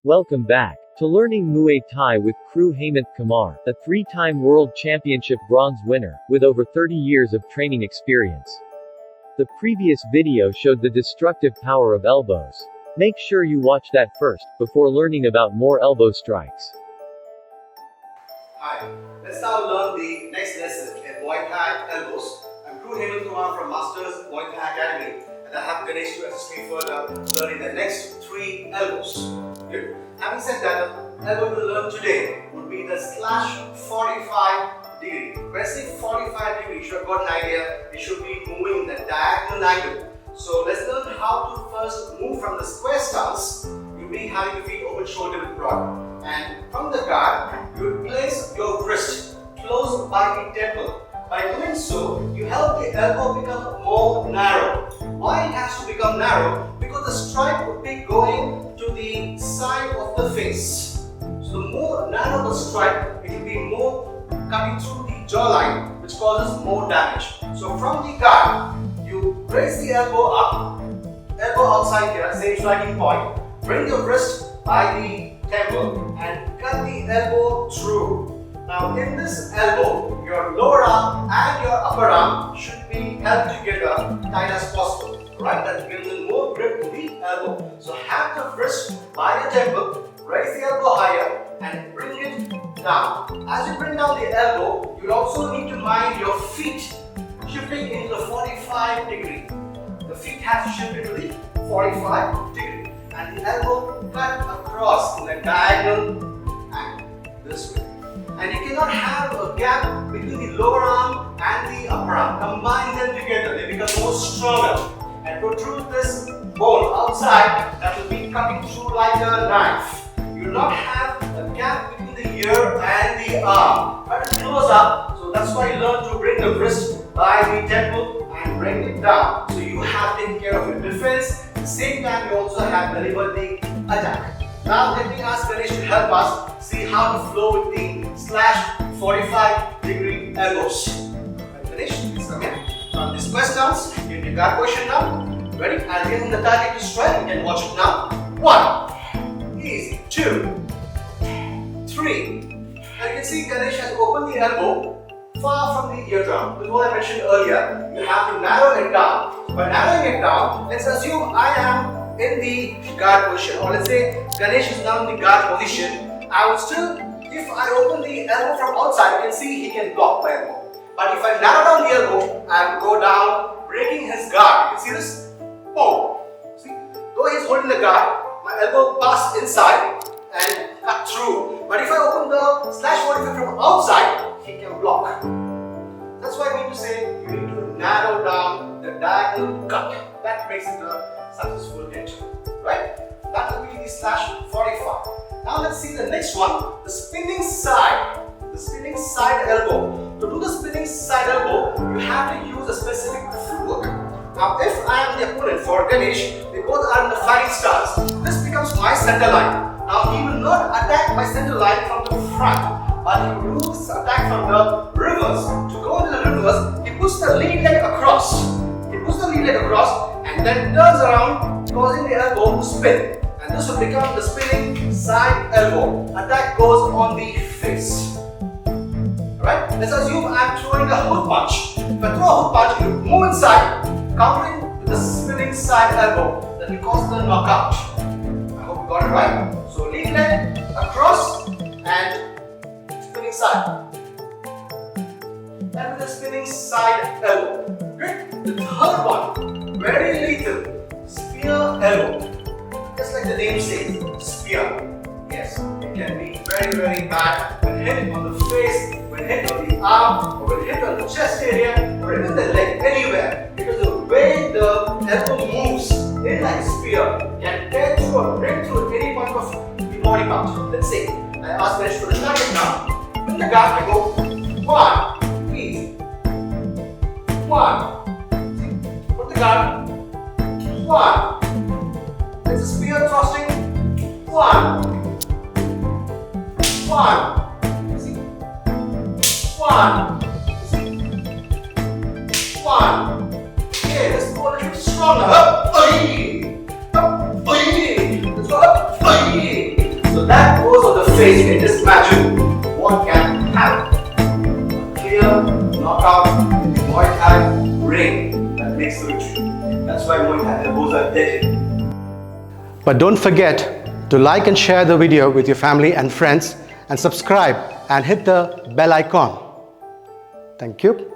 Welcome back to Learning Muay Thai with Kru Hemanth Kumar, a three-time World Championship bronze winner, with over 30 years of training experience. The previous video showed the destructive power of elbows. Make sure you watch that first, before learning about more elbow strikes. Hi, let's now learn the next lesson in Muay Thai elbows. I'm Kru Hemanth Kumar from Masters Muay Thai Academy, and I have Ganesh to assist me further learning the next three elbows. Good. Having said that, the elbow we'll learn today would be the slash 45 degree. When I say 45 degree, you should have got an idea. It should be moving in the diagonal angle. So let's learn how to first move from the square stance. You'll be having your feet open, shoulder width broad. And from the guard, you place your wrist close by the temple. By doing so, you help the elbow become more narrow. Why it has to become narrow? Because the strike would be going to the side of the face. So the more narrow the strike, it will be more cutting through the jawline, which causes more damage. So from the guard, you raise the elbow up, elbow outside here, same striking point. Bring your wrist by the temple and cut the elbow through. Now in this elbow, your lower arm and your upper arm should be held together tight as possible. Right? That gives you more grip to the elbow. So have the wrist by the temple, raise the elbow higher and bring it down. As you bring down the elbow, you also need to mind your feet shifting into the 45 degree. The feet have to shift into the 45 degree. And the elbow cut across in a diagonal angle, this way. And you cannot have a gap between the lower arm and the upper arm. Combine them together, they become more stronger. And protrude this bone outside that will be cutting through like a knife. You will not have a gap between the ear and the arm. Try to close up, so that's why you learn to bring the wrist by the temple and bring it down. So you have taken care of your defense. At the same time, you also have delivered the attack. Now let me ask Ganesh to help us see how to flow with the slash 45 degree elbows. Right, Ganesh, please come here. Now this square stance, you take guard position now. Ready? I'll give him the target to strike. You can watch it now. 1, easy. 2, 3. Now you can see Ganesh has opened the elbow far from the eardrum. This is what I mentioned earlier. You have to narrow it down. By narrowing it down, let's assume I am in the guard position, or let's say Ganesh is now in the guard position. I would still, if I open the elbow from outside, you can see he can block my elbow. But if I narrow down the elbow, I will go down, breaking his guard. You can see this? Boom! See? Though he is holding the guard, my elbow passed inside and cut through. But if I open the slash 45 from outside, he can block. That's why I mean to say you need to narrow down the diagonal cut. That makes it a successful hit. Right? That will be the slash 45. Now let's see the next one, the spinning side. The spinning side elbow. To do the spinning side elbow, you have to use a specific footwork. Now if I am the opponent for Ganesh, they both are in the fighting stance. This becomes my center line. Now he will not attack my center line from the front, but he will do this attack from the reverse. To go into the reverse, he puts the lead leg across. He puts the lead leg across and then turns around, causing the elbow to spin. And this will become the spinning side elbow. Attack goes on the face. Alright, let's assume I'm throwing a hook punch. If I throw a hook punch, you move inside, countering with the spinning side elbow. That will cause the knockout. I hope you got it right. So lead leg across and spinning side. That is the spinning side elbow. Good. The third one, very lethal, spear elbow. Just like the name says, spear. Yes, it can be very, very bad when hit on the face, when hit on the arm, or when hit on the chest area, or even the leg, anywhere. Because the way the elbow moves, in like a spear, can tear through or break through any part of the body part. Let's say, I ask Ganesh to start it now. In the guard, I go 1, please. 1. See, put the guard. 1. There's a spear thrusting. 1. 1. See? 1. See? 1. Okay, let's go a little bit stronger. Up. Let's go up. face, can just imagine what can happen. A clear knockout in the Muay Thai ring that makes the victory. That's why Muay Thai elbows are deadly. But don't forget to like and share the video with your family and friends, and subscribe and hit the bell icon. Thank you.